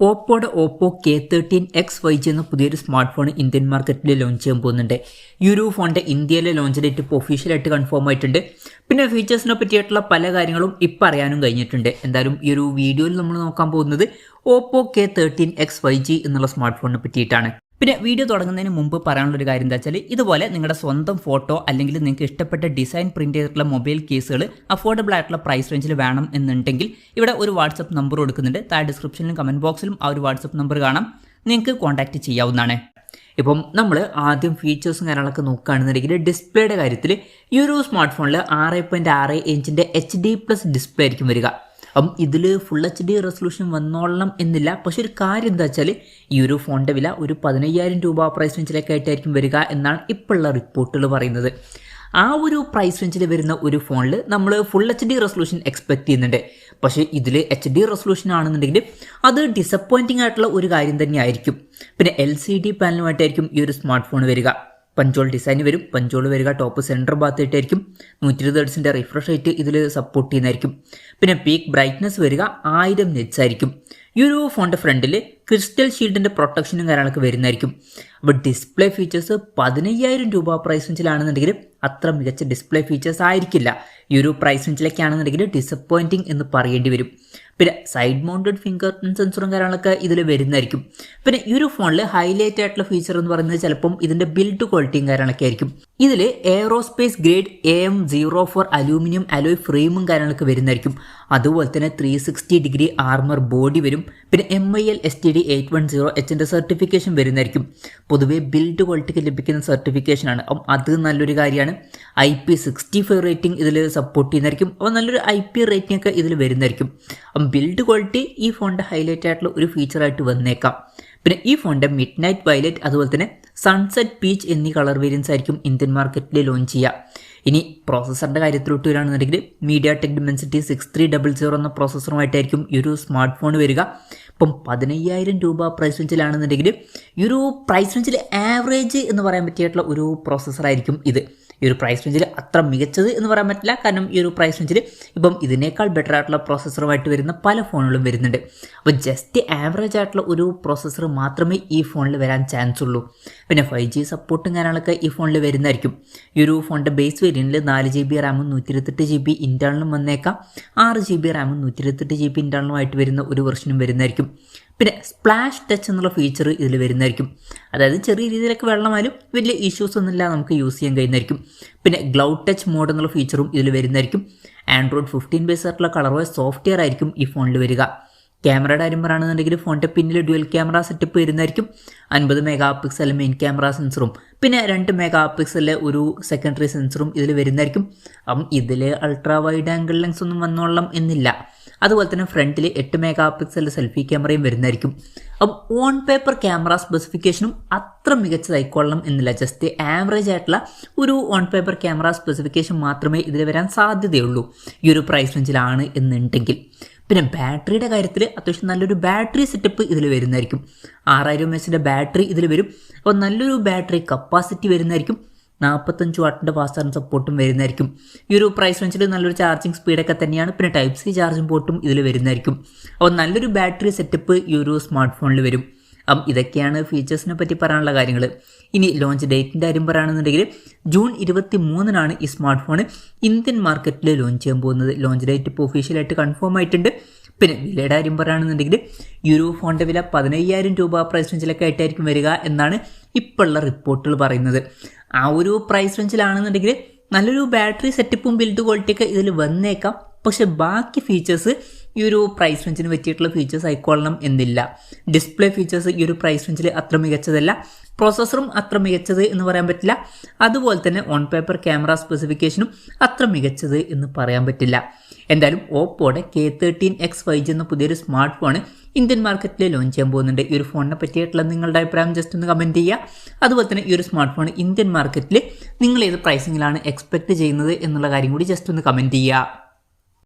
ഓപ്പോയുടെ Oppo K13X 5G എന്ന പുതിയൊരു smart phone Indian മാർക്കറ്റിൽ ലോഞ്ച് ചെയ്യാൻ പോകുന്നുണ്ട്. ഈ ഒരു ഫോണിൻ്റെ ഇന്ത്യയിലെ ലോഞ്ച് ഡേറ്റ് ഇപ്പോൾ ഒഫീഷ്യലായിട്ട് കൺഫേം ആയിട്ടുണ്ട്. പിന്നെ ഫീച്ചേഴ്സിനെ പറ്റിയിട്ടുള്ള പല കാര്യങ്ങളും ഇപ്പം അറിയാനും കഴിഞ്ഞിട്ടുണ്ട്. എന്തായാലും ഈ ഒരു വീഡിയോയിൽ നമ്മൾ നോക്കാൻ പോകുന്നത് ഓപ്പോ K13X 5G എന്നുള്ള സ്മാർട്ട് ഫോണിനെ പറ്റിയിട്ടാണ്. പിന്നെ വീഡിയോ തുടങ്ങുന്നതിന് മുമ്പ് പറയാനുള്ളൊരു കാര്യം എന്താ വെച്ചാൽ, ഇതുപോലെ നിങ്ങളുടെ സ്വന്തം ഫോട്ടോ അല്ലെങ്കിൽ നിങ്ങൾക്ക് ഇഷ്ടപ്പെട്ട ഡിസൈൻ പ്രിന്റ് ചെയ്തിട്ടുള്ള മൊബൈൽ കേസുകൾ അഫോർഡബിൾ ആയിട്ടുള്ള പ്രൈസ് റേഞ്ചിൽ വേണം എന്നുണ്ടെങ്കിൽ ഇവിടെ ഒരു വാട്സപ്പ് നമ്പർ കൊടുക്കുന്നുണ്ട്. താഴെ ഡിസ്ക്രിപ്ഷനിലും കമന്റ് ബോക്സിലും ആ ഒരു വാട്സപ്പ് നമ്പർ കാണാം, നിങ്ങൾക്ക് കോൺടാക്ട് ചെയ്യാവുന്നതാണ്. ഇപ്പം നമ്മൾ ആദ്യം ഫീച്ചേഴ്സും കാര്യങ്ങളൊക്കെ നോക്കുകയാണെന്നുണ്ടെങ്കിൽ ഡിസ്പ്ലേയുടെ കാര്യത്തിൽ ഈ ഒരു സ്മാർട്ട് ഫോണിൽ 6.6 ഇഞ്ചിൻ്റെ HD+ ഡിസ്പ്ലേ ആയിരിക്കും വരിക. അപ്പം ഇതിൽ ഫുൾ HD റെസൊല്യൂഷൻ വന്നോളണം എന്നില്ല. പക്ഷെ ഒരു കാര്യം എന്താ വെച്ചാൽ, ഈ ഒരു ഫോണിൻ്റെ വില ഒരു 15,000 രൂപ പ്രൈസ് റേഞ്ചിലൊക്കെ ആയിട്ടായിരിക്കും വരിക എന്നാണ് ഇപ്പോഴുള്ള റിപ്പോർട്ടുകൾ പറയുന്നത്. ആ ഒരു പ്രൈസ് റേഞ്ചിൽ വരുന്ന ഒരു ഫോണിൽ നമ്മൾ ഫുൾ HD റെസൊല്യൂഷൻ എക്സ്പെക്ട് ചെയ്യുന്നുണ്ട്. പക്ഷേ ഇതിൽ HD റെസൊല്യൂഷൻ ആണെന്നുണ്ടെങ്കിൽ അത് ഡിസപ്പോയിൻറ്റിംഗ് ആയിട്ടുള്ള ഒരു കാര്യം തന്നെയായിരിക്കും. പിന്നെ LCD പാനലുമായിട്ടായിരിക്കും ഈ ഒരു സ്മാർട്ട് ഫോൺ വരിക. പഞ്ചോൾ ഡിസൈൻ വരും, പഞ്ചോൾ വരിക ടോപ്പ് സെൻറ്റർ ഭാഗത്തായിട്ടായിരിക്കും. 120 ഹെർട്സിൻ്റെ റിഫ്രഷ് റേറ്റ് ഇതിൽ സപ്പോർട്ട് ചെയ്യുന്നതായിരിക്കും. പിന്നെ പീക്ക് ബ്രൈറ്റ്നസ് വരിക 1000 നിറ്റ്സ് ആയിരിക്കും. ഈ ഒരു ഫോണിൻ്റെ ഫ്രണ്ടിൽ ക്രിസ്റ്റൽ ഷീൽഡിൻ്റെ പ്രൊട്ടക്ഷനും കാര്യങ്ങളൊക്കെ വരുന്നതായിരിക്കും. അപ്പോൾ ഡിസ്പ്ലേ ഫീച്ചേഴ്സ് 15,000 രൂപ പ്രൈസ് റേഞ്ചിലാണെന്നുണ്ടെങ്കിൽ അത്ര മികച്ച ഡിസ്പ്ലേ ഫീച്ചേഴ്സ് ആയിരിക്കില്ല. ഈ ഒരു പ്രൈസ് റേഞ്ചിലേക്കാണെന്നുണ്ടെങ്കിൽ ഡിസപ്പോയിൻറ്റിംഗ് എന്ന് പറയേണ്ടി വരും. പിന്നെ സൈഡ് മൗണ്ടഡ് ഫിംഗർ പ്രിന്റ് സെൻസറും കാര്യങ്ങളൊക്കെ ഇതിൽ വരുന്നതായിരിക്കും. പിന്നെ ഈ ഒരു ഫോണിൽ ഹൈലൈറ്റ് ആയിട്ടുള്ള ഫീച്ചർ എന്ന് പറയുന്നത് ചിലപ്പം ഇതിൻ്റെ ബിൽഡ് ക്വാളിറ്റിയും കാര്യങ്ങളൊക്കെ ആയിരിക്കും. ഇതിൽ aerospace grade AM04 aluminium alloy ഫ്രെയിമും കാര്യങ്ങളൊക്കെ വരുന്നതായിരിക്കും. അതുപോലെ തന്നെ 360 ഡിഗ്രി ആർമർ ബോഡി വരും. പിന്നെ MIL STD 810Hന്റെ സർട്ടിഫിക്കേഷൻ വരുന്നതായിരിക്കും. പൊതുവെ ബിൽഡ് ക്വാളിറ്റിക്ക് ലഭിക്കുന്ന സർട്ടിഫിക്കേഷനാണ്. അപ്പം അത് നല്ലൊരു കാര്യമാണ്. IP65 റേറ്റിംഗ് ഇതിൽ സപ്പോർട്ട് ചെയ്യുന്നതായിരിക്കും. അപ്പോൾ നല്ലൊരു IP റേറ്റിംഗ് ഒക്കെ ഇതിൽ വരുന്നതായിരിക്കും. അപ്പം ബിൽഡ് ക്വാളിറ്റി ഈ ഫോണിൻ്റെ ഹൈലൈറ്റ് ആയിട്ടുള്ള ഒരു ഫീച്ചറായിട്ട് വന്നേക്കാം. പിന്നെ ഈ ഫോണിൻ്റെ മിഡ് നൈറ്റ് വയലറ്റ് അതുപോലെ തന്നെ സൺസെറ്റ് പീച്ച് എന്നീ കളർ വേരിയൻസ് ആയിരിക്കും ഇന്ത്യൻ മാർക്കറ്റിൽ ലോഞ്ച് ചെയ്യുക. ഇനി പ്രോസസ്സറിൻ്റെ കാര്യത്തിലോട്ട് വരികയാണെന്നുണ്ടെങ്കിൽ MediaTek Dimensity 6300 എന്ന പ്രോസസ്സറുമായിട്ടായിരിക്കും ഈ ഒരു സ്മാർട്ട് ഫോൺ വരിക. ഇപ്പം 15,000 രൂപ പ്രൈസ് റേഞ്ചിലാണെന്നുണ്ടെങ്കിൽ ഈ ഒരു പ്രൈസ് റേഞ്ചിൽ ആവറേജ് എന്ന് പറയാൻ പറ്റിയിട്ടുള്ള ഒരു പ്രോസസ്സറായിരിക്കും ഇത്. ഈ ഒരു പ്രൈസ് റേഞ്ചിൽ അത്ര മികച്ചത് എന്ന് പറയാൻ പറ്റില്ല, കാരണം ഈ ഒരു പ്രൈസ് റേഞ്ചിൽ ഇപ്പം ഇതിനേക്കാൾ ബെറ്റർ ആയിട്ടുള്ള പ്രോസസ്സറുമായിട്ട് വരുന്ന പല ഫോണുകളും വരുന്നുണ്ട്. അപ്പോൾ ജസ്റ്റ് ആവറേജ് ആയിട്ടുള്ള ഒരു പ്രോസസ്സർ മാത്രമേ ഈ ഫോണിൽ വരാൻ ചാൻസ് ഉള്ളൂ. പിന്നെ 5G സപ്പോർട്ടും കാര്യങ്ങളൊക്കെ ഈ ഫോണിൽ വരുന്നതായിരിക്കും. ഈ ഒരു ഫോണിൻ്റെ ബേസ് വേരിയൻറ്റിൽ 4GB റാമും 128GB ഇൻറ്റേർണലും വന്നേക്കാം. 6GB റാമും 128GB ഇൻറ്റേർണലുമായിട്ട് വരുന്ന ഒരു വെർഷനും വരുന്നതായിരിക്കും. പിന്നെ സ്പ്ലാഷ് ടച്ച് എന്നുള്ള ഫീച്ചർ ഇതിൽ വരുന്നതായിരിക്കും. അതായത് ചെറിയ രീതിയിലൊക്കെ വെള്ളമായാലും വലിയ ഇഷ്യൂസ് ഒന്നുമില്ല, നമുക്ക് യൂസ് ചെയ്യാൻ കഴിയുന്നതായിരിക്കും. പിന്നെ ഗ്ലൗഡ് ടച്ച് മോഡ് എന്നുള്ള ഫീച്ചറും ഇതിൽ വരുന്നതായിരിക്കും. ആൻഡ്രോയിഡ് 15 ബേസ് ആയിട്ടുള്ള കളർവൈസ് സോഫ്റ്റ്വെയർ ആയിരിക്കും ഈ ഫോണിൽ വരിക. ക്യാമറയുടെ കാര്യം പറയുകയാണെന്നുണ്ടെങ്കിൽ ഫോണിൻ്റെ പിന്നിൽ ഡ്യുവൽ ക്യാമറ സെറ്റപ്പ് വരുന്നതായിരിക്കും. 50 മെഗാ മെയിൻ ക്യാമറ സെൻസറും പിന്നെ 2 മെഗാ ഒരു സെക്കൻഡറി സെൻസറും ഇതിൽ വരുന്നതായിരിക്കും. അപ്പം ഇതിൽ അൾട്രാ വൈഡ് ആംഗിൾ ലെൻസ് ഒന്നും വന്നോളണം എന്നില്ല. അതുപോലെ തന്നെ ഫ്രണ്ടിൽ 8 മെഗാ സെൽഫി ക്യാമറയും വരുന്നതായിരിക്കും. അപ്പം ഓൺ പേപ്പർ ക്യാമറ സ്പെസിഫിക്കേഷനും അത്ര മികച്ചതായിക്കൊള്ളണം എന്നില്ല. ജസ്റ്റ് ആവറേജ് ആയിട്ടുള്ള ഒരു ഓൺ പേപ്പർ ക്യാമറ സ്പെസിഫിക്കേഷൻ മാത്രമേ ഇതിൽ വരാൻ സാധ്യതയുള്ളൂ ഈ ഒരു പ്രൈസ് റേഞ്ചിലാണ് എന്നുണ്ടെങ്കിൽ. പിന്നെ ബാറ്ററിയുടെ കാര്യത്തിൽ അത്യാവശ്യം നല്ലൊരു ബാറ്ററി സെറ്റപ്പ് ഇതിൽ വരുന്നതായിരിക്കും. 6000 mAhന്റെ ബാറ്ററി ഇതിൽ വരും. അപ്പോൾ നല്ലൊരു ബാറ്ററി കപ്പാസിറ്റി വരുന്നതായിരിക്കും. 45 വാട്ടിൻ്റെ ഫാസ്റ്റ് ചാർജിങ് സപ്പോർട്ടും വരുന്നതായിരിക്കും. ഈ ഒരു പ്രൈസ് റേഞ്ചിൽ നല്ലൊരു ചാർജിങ് സ്പീഡൊക്കെ തന്നെയാണ്. പിന്നെ Type-C ചാർജിങ് പോർട്ടും ഇതിൽ വരുന്നതായിരിക്കും. അപ്പോൾ നല്ലൊരു ബാറ്ററി സെറ്റപ്പ് ഈ ഒരു സ്മാർട്ട് ഫോണിൽ വരും. അപ്പം ഇതൊക്കെയാണ് ഫീച്ചേഴ്സിനെ പറ്റി പറയാനുള്ള കാര്യങ്ങൾ. ഇനി ലോഞ്ച് ഡേറ്റിൻ്റെ കാര്യം പറയുകയാണെന്നുണ്ടെങ്കിൽ ജൂൺ 23-നാണ് ഈ സ്മാർട്ട് ഫോൺ ഇന്ത്യൻ മാർക്കറ്റിൽ ലോഞ്ച് ചെയ്യാൻ പോകുന്നത്. ലോഞ്ച് ഡേറ്റ് ഇപ്പോൾ ഒഫീഷ്യലായിട്ട് കൺഫേം ആയിട്ടുണ്ട്. പിന്നെ വിലയുടെ കാര്യം പറയുകയാണെന്നുണ്ടെങ്കിൽ ഈ ഒരു ഫോണിൻ്റെ വില 15,000 രൂപ പ്രൈസ് റേഞ്ചിലൊക്കെ ആയിട്ടായിരിക്കും വരിക എന്നാണ് ഇപ്പോഴുള്ള റിപ്പോർട്ടുകൾ പറയുന്നത്. ആ ഒരു പ്രൈസ് റേഞ്ചിലാണെന്നുണ്ടെങ്കിൽ നല്ലൊരു ബാറ്ററി സെറ്റപ്പും ബിൽഡ് ക്വാളിറ്റിയൊക്കെ ഇതിൽ വന്നേക്കാം. പക്ഷെ ബാക്കി ഫീച്ചേഴ്സ് ഈ ഒരു പ്രൈസ് റേഞ്ചിന് പറ്റിയിട്ടുള്ള ഫീച്ചേഴ്സ് ആയിക്കൊള്ളണം എന്നില്ല. ഡിസ്പ്ലേ ഫീച്ചേഴ്സ് ഈ ഒരു പ്രൈസ് റേഞ്ചിൽ അത്ര മികച്ചതല്ല. പ്രോസസ്സറും അത്ര മികച്ചത് എന്ന് പറയാൻ പറ്റില്ല. അതുപോലെ തന്നെ ഓൺ പേപ്പർ ക്യാമറ സ്പെസിഫിക്കേഷനും അത്ര മികച്ചത് എന്ന് പറയാൻ പറ്റില്ല. എന്തായാലും ഓപ്പോയുടെ K13X 5G എന്ന പുതിയൊരു സ്മാർട്ട് ഫോൺ ഇന്ത്യൻ മാർക്കറ്റിൽ ലോഞ്ച് ചെയ്യാൻ പോകുന്നുണ്ട്. ഈ ഒരു ഫോണിനെ പറ്റിയിട്ടുള്ള നിങ്ങളുടെ അഭിപ്രായം ജസ്റ്റ് ഒന്ന് കമൻറ്റ് ചെയ്യുക. അതുപോലെ തന്നെ ഈ ഒരു സ്മാർട്ട് ഫോൺ ഇന്ത്യൻ മാർക്കറ്റിൽ നിങ്ങൾ ഏത് പ്രൈസിങ്ങിലാണ് എക്സ്പെക്ട് ചെയ്യുന്നത് എന്നുള്ള കാര്യം കൂടി ജസ്റ്റ് ഒന്ന് കമൻറ്റ് ചെയ്യുക.